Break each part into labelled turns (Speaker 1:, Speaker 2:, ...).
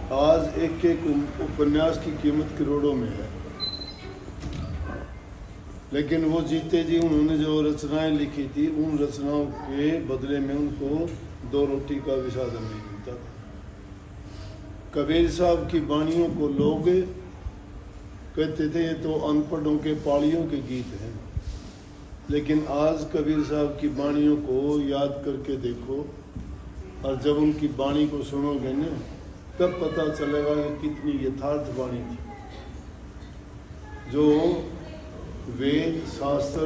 Speaker 1: आज एक एक उपन्यास की कीमत करोड़ों में है, लेकिन वो जीते जी उन्होंने जो रचनाएं लिखी थी उन रचनाओं के बदले में उनको 2 रोटी का भी साधन नहीं मिलता था। कबीर साहब की वाणियों को लोग कहते थे ये तो अनपढ़ों के पालियों के गीत हैं, लेकिन आज कबीर साहब की वाणियों को याद करके देखो और जब उनकी वाणी को सुनोगे ना तब पता चलेगा कि कितनी यथार्थ वाणी थी। जो वेद शास्त्र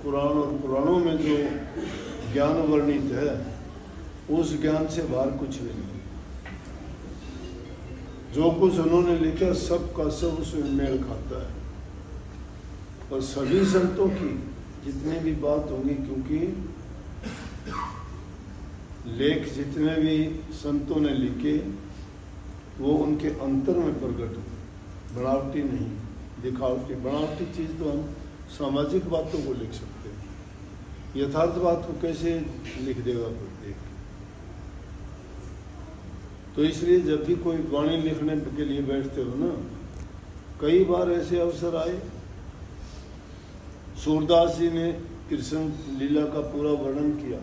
Speaker 1: कुरान और पुराणों में जो ज्ञान वर्णित है उस ज्ञान से बाहर कुछ भी नहीं। जो कुछ उन्होंने लिखा सबका सब उसमें मेल खाता है। और सभी संतों की जितनी भी बात होगी, क्योंकि लेख जितने भी संतों ने लिखे वो उनके अंतर में प्रकट हो, बनावटी नहीं, दिखावटी। बनावटी चीज़ तो हम सामाजिक बातों को लिख सकते हैं, यथार्थ बात को कैसे लिख देगा प्रत्येक। तो इसलिए जब भी कोई वाणी लिखने के लिए बैठते हो ना, कई बार ऐसे अवसर आए। सूरदास जी ने कृष्ण लीला का पूरा वर्णन किया।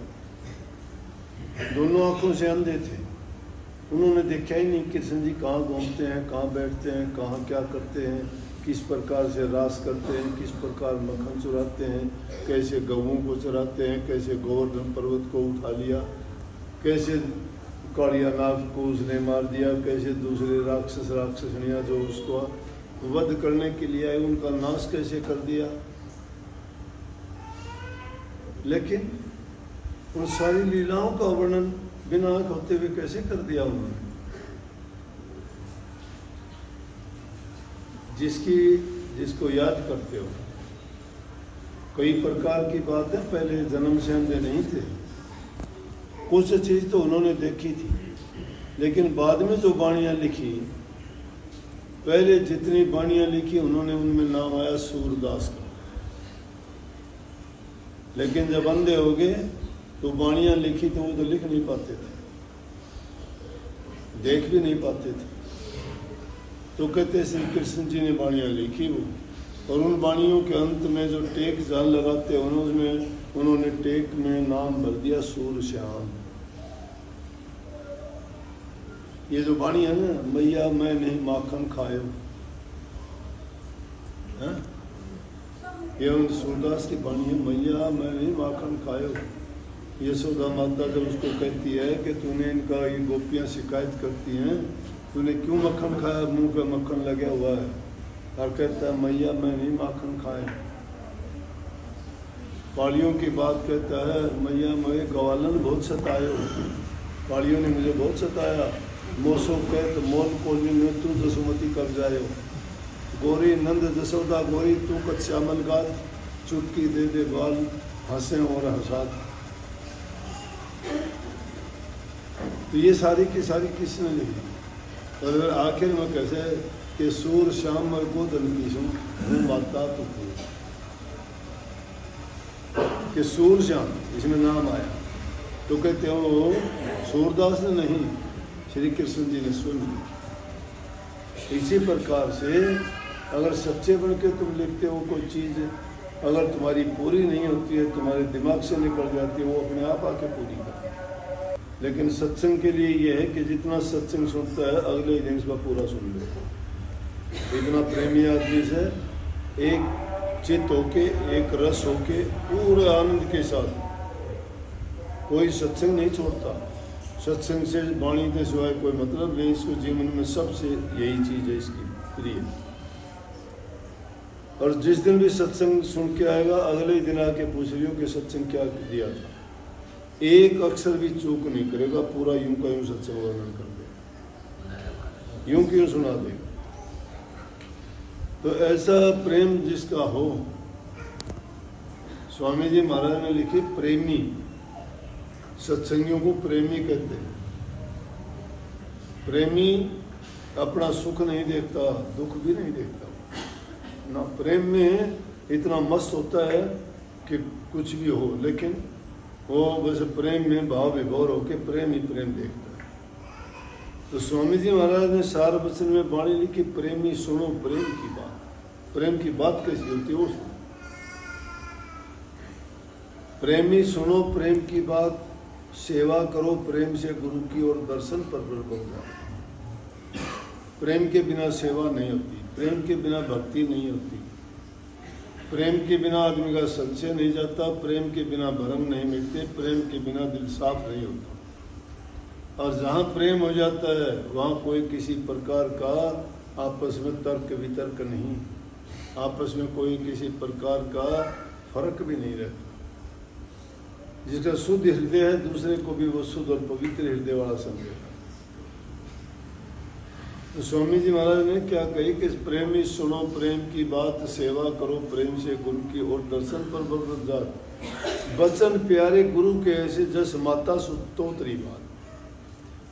Speaker 1: दोनों आंखों से अंधे थे, उन्होंने देखा ही नहीं कृष्ण जी कहाँ घूमते हैं, कहाँ बैठते हैं, कहाँ क्या करते हैं, किस प्रकार से रास करते हैं, किस प्रकार मक्खन चुराते हैं, कैसे गऊओं को चराते हैं, कैसे गोवर्धन पर्वत को उठा लिया, कैसे कालिया नाग को उसने मार दिया, कैसे दूसरे राक्षसनियाँ जो उसको वध करने के लिए आए उनका नाश कैसे कर दिया। लेकिन उन सारी लीलाओं का वर्णन बिना आंख होते हुए कैसे कर दिया उन्होंने। जिसको याद करते हो, कई प्रकार की बात है, पहले जन्म से अंधे नहीं थे। कुछ चीज तो उन्होंने देखी थी, लेकिन बाद में जो वाणियां लिखी, पहले जितनी वाणियां लिखी उन्होंने उनमें नाम आया सूरदास का। लेकिन जब अंधे हो गए तो वाणियां लिखी तो वो तो लिख नहीं पाते थे, देख भी नहीं पाते थे। तो कहते श्री कृष्ण जी ने वाणियां लिखी वो, और उन वाणियों के अंत में जो टेक जान लगाते हैं उसमें उन्होंने टेक में नाम भर दिया सूरश्याम। ये जो वाणी है ना, मैया मैं नहीं माखन खायो, ये उन सूरदास की वाणी है, मैया मैं नहीं माखन खायो। यशोदा माता जब उसको कहती है कि तूने इनका, ये गोपियां शिकायत करती हैं, तूने क्यों मक्खन खाया, मुंह पे मक्खन लगा हुआ है, और कहता है मैया मैं नहीं माखन खाए। पालियों की बात कहता है, मैया मैं गवालन बहुत सतायो, पालियों ने मुझे बहुत सताया। मोसो कह तो मोल कोली में तू जसोमती कर जायो, गोरी नंद जसोदा गोरी तू कच्चामल गात, चुटकी दे दे बाल हंसे और हंसात। तो ये सारी की सारी किसने लिखी। और आखिर में कैसे कि सूर श्याम और गोदन की सुन माता तो कि सूर श्याम इसमें नाम आया, तो कहते हो सूरदास ने नहीं, श्री कृष्ण जी ने सुन ली। इसी प्रकार से अगर सच्चे बन के तुम लिखते हो कोई चीज़, अगर तुम्हारी पूरी नहीं होती है, तुम्हारे दिमाग से निकल जाती है, वो अपने आप आके पूरी कर। लेकिन सत्संग के लिए ये है कि जितना सत्संग सुनता है अगले दिन इसका पूरा सुन ले। इतना प्रेमी आदमी से एक चित्त होके, एक रस होके, पूरे आनंद के साथ कोई सत्संग नहीं छोड़ता। सत्संग से वाणी के सिवाय कोई मतलब नहीं, इसको जीवन में सबसे यही चीज़ है इसकी प्रिय। और जिस दिन भी सत्संग सुन के आएगा अगले दिन आके पूछ लियो कि सत्संग क्या दिया था, एक अक्षर भी चूक नहीं करेगा, पूरा यूं का यूं सत्संग वर्णन कर देगा, यूं क्यों सुना देगा। तो ऐसा प्रेम जिसका हो, स्वामी जी महाराज ने लिखी प्रेमी, सत्संगियों को प्रेमी कहते हैं। प्रेमी अपना सुख नहीं देखता, दुख भी नहीं देखता ना। प्रेम में इतना मस्त होता है कि कुछ भी हो, लेकिन वो बस प्रेम में भाव विभोर होकर प्रेम ही प्रेम देखता है। तो स्वामी जी महाराज ने सार वचन में वाणी लिखी, प्रेमी सुनो प्रेम की बात। प्रेम की बात कैसी होती है वो सुनो। प्रेमी सुनो प्रेम की बात, सेवा करो प्रेम से गुरु की और दर्शन पर बन जाओ। प्रेम के बिना सेवा नहीं होती, प्रेम के बिना भक्ति नहीं होती, प्रेम के बिना आदमी का संशय नहीं जाता, प्रेम के बिना भरम नहीं मिटते, प्रेम के बिना दिल साफ नहीं होता। और जहाँ प्रेम हो जाता है वहाँ कोई किसी प्रकार का आपस में तर्क वितर्क नहीं, आपस में कोई किसी प्रकार का फर्क भी नहीं रहता। जिसका शुद्ध हृदय है दूसरे को भी वो शुद्ध और पवित्र हृदय वाला समझेगा। तो स्वामी जी महाराज ने क्या कही कि प्रेमी सुनो प्रेम की बात, सेवा करो प्रेम से गुरु की और दर्शन पर बरकत जात। वचन प्यारे गुरु के ऐसे जस माता सुतोतरी बात,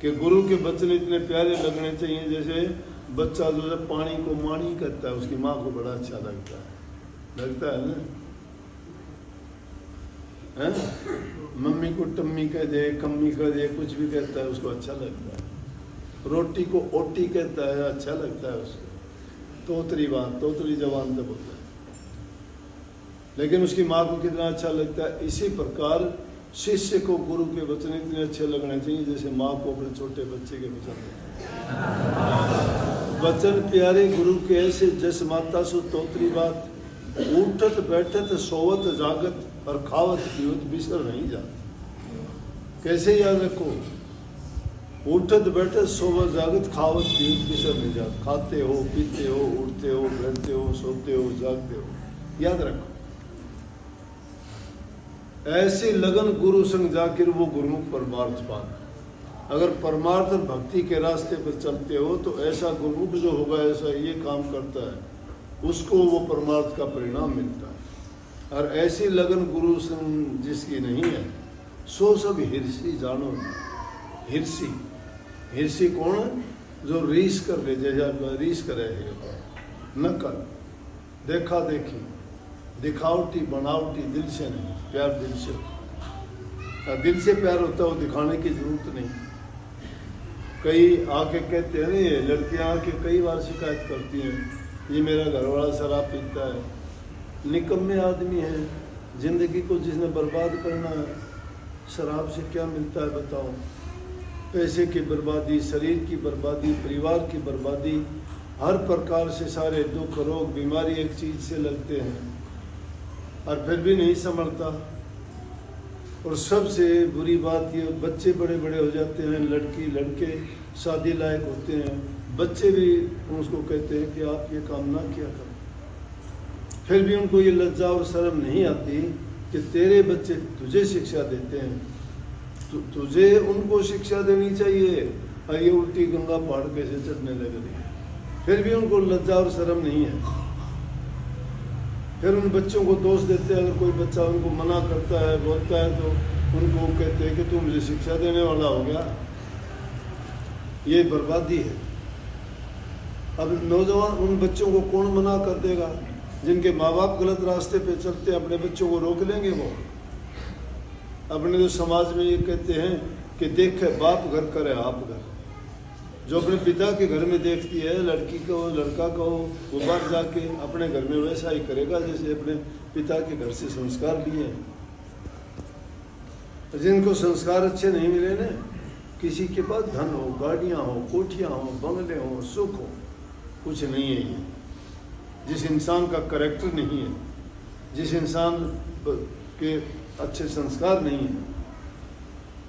Speaker 1: कि गुरु के वचन इतने प्यारे लगने चाहिए जैसे बच्चा जो है पानी को मानी कहता है, उसकी माँ को बड़ा अच्छा लगता है ना। है? मम्मी को टम्मी कह दे, कम्मी कह दे, कुछ भी कहता है उसको अच्छा लगता है। रोटी को ओटी कहता है, अच्छा लगता है उसको। तोतरी बात, तोतरी जवान तब होता है, लेकिन उसकी माँ को कितना अच्छा लगता है। इसी प्रकार शिष्य को गुरु के वचन इतने अच्छे लगने चाहिए जैसे माँ को अपने छोटे बच्चे के वचन। वचन प्यारे गुरु के ऐसे जस माता सु तोतरी बात, उठत बैठत सोवत जागत और खावत पीवत बिसर नहीं जात। कैसे याद रखो? उठत बैठत सोवत जागत खावत पीवत बिसर नहीं जात। खाते हो, पीते हो, उठते हो, बैठते हो, सोते हो, जागते हो, याद रखो। ऐसी लगन गुरु संग जाकर वो गुरुमुख परमार्थ पाना। अगर परमार्थ और भक्ति के रास्ते पर चलते हो तो ऐसा गुरुमुख जो होगा, ऐसा ये काम करता है, उसको वो परमार्थ का परिणाम मिलता है। और ऐसी लगन गुरु संग जिसकी नहीं है सो सब हिरसी जानो। हिरसी, हिरसी कौन? जो रीस कर ले, जैसा रीस करे है, नकल, देखा देखी, दिखावटी बनावटी, दिल से नहीं। प्यार दिल से, दिल से प्यार होता है, वो दिखाने की जरूरत नहीं। कई आके कहते हैं, ये लड़कियां आके कई बार शिकायत करती हैं, ये मेरा घरवाला शराब पीता है। निकम्मे आदमी है, जिंदगी को जिसने बर्बाद करना है, शराब से क्या मिलता है बताओ? पैसे की बर्बादी, शरीर की बर्बादी, परिवार की बर्बादी, हर प्रकार से सारे दुख रोग बीमारी एक चीज से लगते हैं और फिर भी नहीं संभलता। और सबसे बुरी बात ये, बच्चे बड़े बड़े हो जाते हैं, लड़की लड़के शादी लायक होते हैं, बच्चे भी उसको कहते हैं कि आप ये काम ना किया करो। फिर भी उनको ये लज्जा और शर्म नहीं आती कि तेरे बच्चे तुझे शिक्षा देते हैं, तुझे उनको शिक्षा देनी चाहिए, और ये उल्टी गंगा पहाड़ कैसे चढ़ने लग रही है। फिर भी उनको लज्जा और शर्म नहीं है। फिर उन बच्चों को दोष देते हैं। अगर कोई बच्चा उनको मना करता है, बोलता है, तो उनको कहते हैं कि तू मुझे शिक्षा देने वाला हो गया। ये बर्बादी है। अब नौजवान, उन बच्चों को कौन मना कर देगा? जिनके माँ बाप गलत रास्ते पे चलते हैं, अपने बच्चों को रोक लेंगे वो? अपने जो समाज में ये कहते हैं कि देखे बाप घर करे आप घर। जो अपने पिता के घर में देखती है, लड़की को लड़का को, वो बाहर जाके अपने घर में वैसा ही करेगा जैसे अपने पिता के घर से संस्कार लिए। जिनको संस्कार अच्छे नहीं मिले ना, किसी के पास धन हो, गाड़ियां हो, कोठियां हो, बंगले हो, सुख हो, कुछ नहीं है ये। जिस इंसान का कैरेक्टर नहीं है, जिस इंसान के अच्छे संस्कार नहीं है,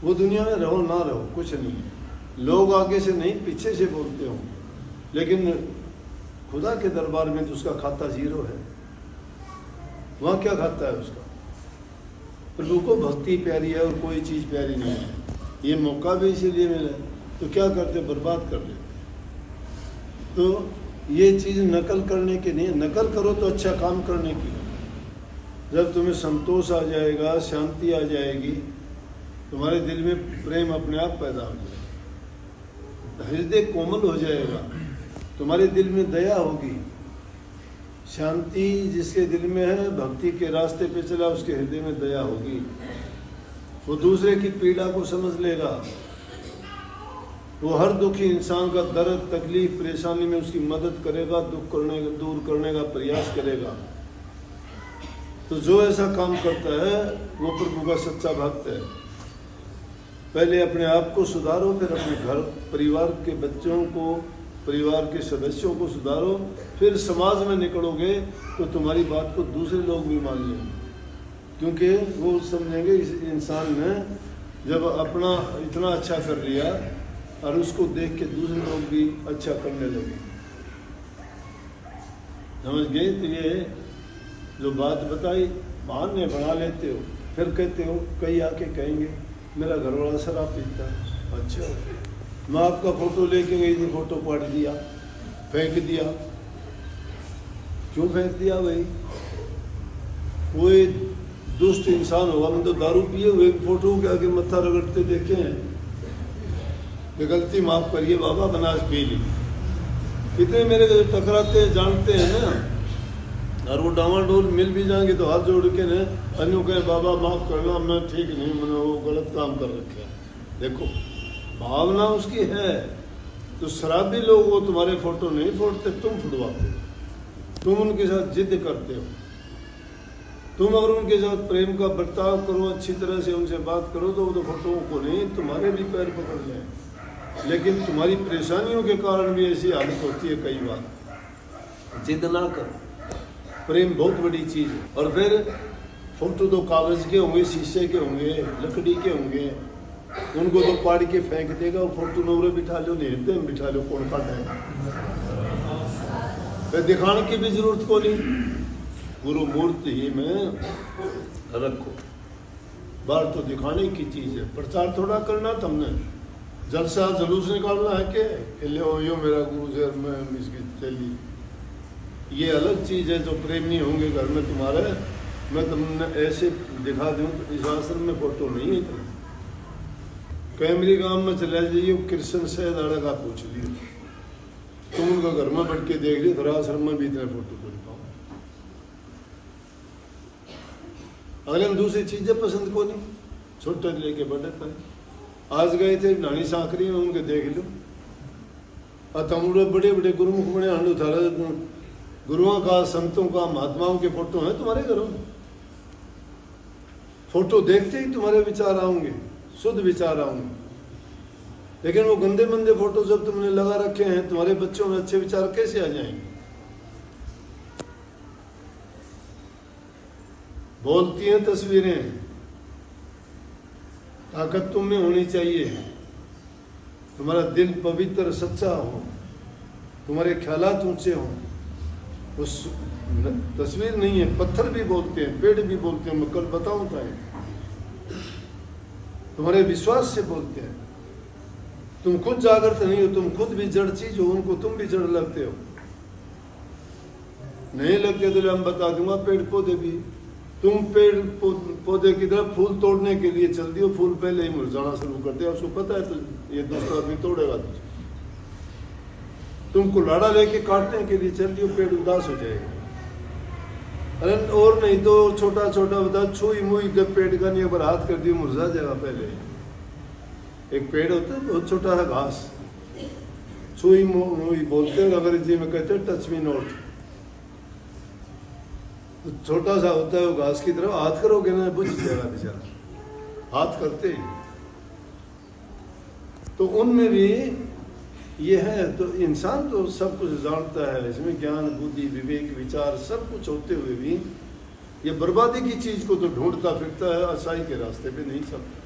Speaker 1: वो दुनिया में रहो ना रहो कुछ नहीं है। लोग आगे से नहीं पीछे से बोलते होंगे, लेकिन खुदा के दरबार में तो उसका खाता जीरो है। वहाँ क्या खाता है उसका? प्रभु को भक्ति प्यारी है और कोई चीज़ प्यारी नहीं है। ये मौका भी इसीलिए मिला, तो क्या करते? बर्बाद कर लेते। तो ये चीज़ नकल करने की नहीं है। नकल करो तो अच्छा काम करने की। जब तुम्हें संतोष आ जाएगा, शांति आ जाएगी, तुम्हारे दिल में प्रेम अपने आप पैदा हो जाएगा, हृदय कोमल हो जाएगा, तुम्हारे दिल में दया होगी। शांति जिसके दिल में है, भक्ति के रास्ते पे चला, उसके हृदय में दया होगी। वो दूसरे की पीड़ा को समझ लेगा। वो हर दुखी इंसान का दर्द तकलीफ परेशानी में उसकी मदद करेगा, दुख दूर करने का प्रयास करेगा। तो जो ऐसा काम करता है वो प्रभु का सच्चा भक्त है। पहले अपने आप को सुधारो, फिर अपने घर परिवार के बच्चों को, परिवार के सदस्यों को सुधारो, फिर समाज में निकलोगे तो तुम्हारी बात को दूसरे लोग भी मान लेंगे, क्योंकि वो समझेंगे इस इंसान ने जब अपना इतना अच्छा कर लिया और उसको देख के दूसरे लोग भी अच्छा करने लगे। समझ गए? तो ये जो बात बताई बहाने बना लेते हो, फिर कहते हो, कई आके कहेंगे मेरा घरवाला शराब पीता है। अच्छा, मैं आपका फोटो लेके गई थी, फोटो पाट दिया, फेंक दिया। क्यों फेंक दिया भाई? कोई दुष्ट इंसान होगा, मैं तो दारू पिए हुए फोटो के आगे मत्था रगड़ते देखे हैं। गलती माफ करिए बाबा, बनास पी ली। कितने मेरे टकराते जानते हैं ना, और वो डामाडोल मिल भी जाएंगे तो हाथ जोड़ के ना अन्यों कहे बाबा माफ करना, मैं ठीक नहीं, मैंने वो गलत काम कर रखे। देखो भावना उसकी है। तो शराबी लोग वो तुम्हारे फोटो नहीं फोड़ते, तुम फुटवाते हो, तुम उनके साथ जिद करते हो। तुम अगर उनके साथ प्रेम का बर्ताव करो, अच्छी तरह से उनसे बात करो, तो वो तो फोटोओं को नहीं तुम्हारे भी पैर पकड़ लें। लेकिन तुम्हारी परेशानियों के कारण भी ऐसी हालत होती है कई बार। जिद ना करो, प्रेम बहुत बड़ी चीज है। और फिर फोटो तो कागज के होंगे, शीशे के होंगे, लकड़ी के होंगे, उनको तो पाड़ के फेंक देगा। वो फोटो नौरे बिठा लो, हृदय में बिठा लो, कौन काटेगा? फिर दिखाने की भी जरूरत को नहीं, गुरु मूर्ति ही में रखो। बाहर तो दिखाने की चीज है, प्रचार थोड़ा करना तुमने। जलसा जुलूस निकालना है कि यो मेरा गुरु से मैं इसकी चली। ये अलग चीज है। जो प्रेम नहीं होंगे घर में तुम्हारे, मैं तुमने ऐसे दिखा दूं तो इस आश्रम में फोटो नहीं है। तुम कैमरी गांव में चले जाइए, कृष्ण से दाड़ा का पूछ लियो, तुम उनका घर में बैठ के देख लियो, फिर आश्रम में भी इतने फोटो कर पाओ। अगले हम दूसरी चीजें पसंद को नहीं, छोटे लेके बड़े पर। आज गए थे नानी सांकरी में, उनके देख लो, बड़े बड़े गुरुमुख बने हांडू थारा गुरुओं का, संतों का, महात्माओं के फोटो हैं तुम्हारे घरों में। फोटो देखते ही तुम्हारे विचार आएंगे, शुद्ध विचार आएंगे। लेकिन वो गंदे मंदे फोटो जब तुमने लगा रखे हैं, तुम्हारे बच्चों में अच्छे विचार कैसे आ जाएंगे? बोलती हैं तस्वीरें, ताकत तुम में होनी चाहिए। तुम्हारा दिल पवित्र सच्चा हो, तुम्हारे ख्यालात ऊंचे हों। उस तस्वीर नहीं है, पत्थर भी बोलते हैं, पेड़ भी बोलते हैं। मैं कल बताऊं था, तुम्हारे विश्वास से बोलते हैं। तुम खुद जागृत नहीं हो, तुम खुद भी जड़ चीज हो, उनको तुम भी जड़ लगते हो। नहीं लगते तो हम बता दूंगा, पेड़ पौधे भी। तुम पेड़ पौधे की तरफ फूल तोड़ने के लिए चल दियो, फूल पहले ही मुरझाना शुरू कर दिया। उसको पता है तो ये दूसरा आदमी तोड़ेगा तुझे। तुम कुल्हाड़ा लेके काटने के लिए चल दियो, पेड़ उदास हो जाएगा। अरे और नहीं तो छोटा छोटा बता, छुई मुई जब पेड़ का नहीं, अगर हाथ कर दियो मुरझा जाएगा। पहले एक पेड़ होता है बहुत छोटा सा घास, छुई मुई बोलते हैं, अंग्रेजी में कहते हैं टच मी नॉट। तो छोटा सा होता है वो घास की तरफ, हाथ करोगे ना बुझ जाएगा बेचारा, हाथ करते ही। तो उनमें भी ये है। तो इंसान तो सब कुछ जानता है, इसमें ज्ञान बुद्धि विवेक विचार सब कुछ होते हुए भी ये बर्बादी की चीज को तो ढूंढता फिरता है, अच्छाई के रास्ते पे नहीं चलता।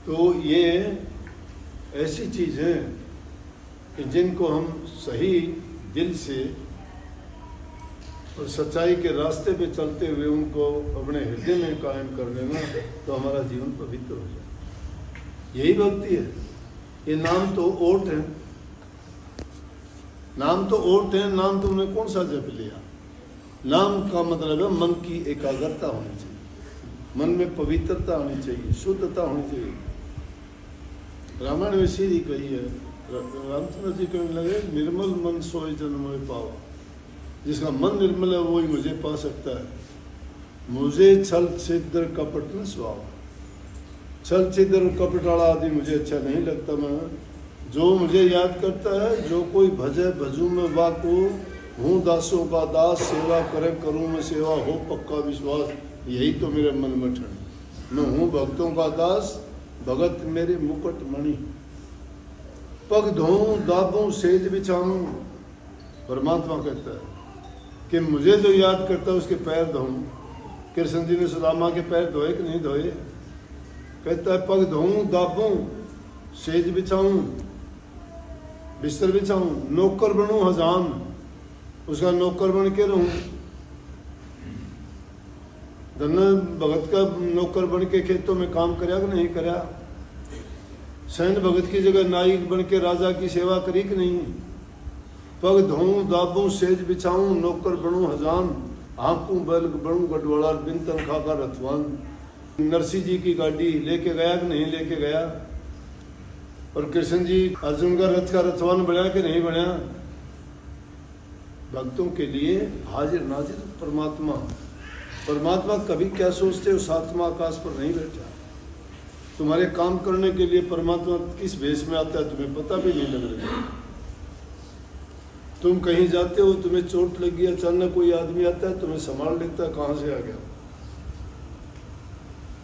Speaker 1: तो ये ऐसी चीज है कि जिनको हम सही दिल से और सच्चाई के रास्ते पे चलते हुए उनको अपने हृदय में कायम कर लेना, तो हमारा जीवन पवित्र हो जाए। यही भक्ति है। ये नाम तो ओट है, नाम तो ओट है। नाम तुमने कौन सा जप लिया? नाम का मतलब है मन की एकाग्रता होनी चाहिए, मन में पवित्रता होनी चाहिए, शुद्धता होनी चाहिए। रामायण में सीधी कही है, रामचंद्र जी कहने लगे, निर्मल मन सोए जन्म में पावा। जिसका मन निर्मल है वही मुझे पा सकता है। मुझे छल छिद्र कपट न स्वभाव। छल छिद्र और कपटाला आदि मुझे अच्छा नहीं लगता। मैं जो मुझे याद करता है, जो कोई भजे भजू में वाको, हूँ दासों का दास, सेवा करे करूँ मैं सेवा, हो पक्का विश्वास, यही तो मेरे मन में ठन। मैं हूँ भक्तों का दास, भगत मेरे मुकुट मणि। पग धोऊं दाबूं सेज बिछाऊं, परमात्मा कहता है कि मुझे जो याद करता है उसके पैर धोऊं। कृष्ण जी ने सुदामा के पैर धोए कि नहीं धोए? कहता है पग धोऊं दाबूं सेज बिछाऊं, बिस्तर बिछाऊं, नौकर बनूं हजाम, उसका नौकर बन के रहूं। धन्य भगत का नौकर बन के खेतों में काम करया कि नहीं करया? सैन्य भगत की जगह नायक बन के राजा की सेवा करी कि नहीं? पग धोऊं दाबूं सेज बिछाऊं, नौकर बनूं हजाम, आंकूं बैल बनूं गढ़वाला, बिन तनखा का रथवान। नरसिंह जी की गाड़ी लेके गया कि नहीं लेके गया? और कृष्ण जी अर्जुन का रथ का रथवान बना कि नहीं बना? भक्तों के लिए हाजिर नाजिर परमात्मा। परमात्मा कभी क्या सोचते हो, सातवां आकाश पर नहीं बैठा। तुम्हारे काम करने के लिए परमात्मा किस भेष में आता है तुम्हें पता भी नहीं लग रहा। तुम कहीं जाते हो, तुम्हें चोट लगी, अचानक कोई आदमी आता है, तुम्हें संभाल लेता है, कहां से आ गया,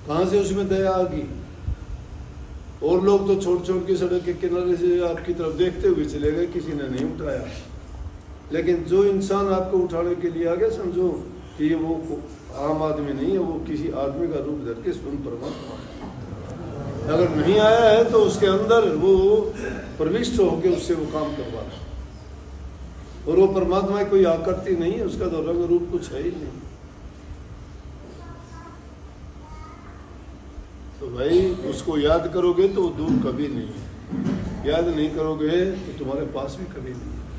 Speaker 1: कहां से उसमें दया आ गई। और लोग तो छोड़ छोड़ के सड़क के किनारे से आपकी तरफ देखते हुए चले गए, किसी ने नहीं उठाया। लेकिन जो इंसान आपको उठाने के लिए आ गया, समझो कि ये वो आम आदमी नहीं है, वो किसी आदमी का रूप धर के स्वयं परमात्मा है। अगर नहीं आया है तो उसके अंदर वो प्रविष्ट होकर उससे वो काम करवा रहा है। और वो परमात्मा की कोई आकृति नहीं है, उसका तो रंग रूप कुछ है ही नहीं। तो भाई उसको याद करोगे तो वो दूर कभी नहीं है, याद नहीं करोगे तो तुम्हारे पास भी कभी नहीं है।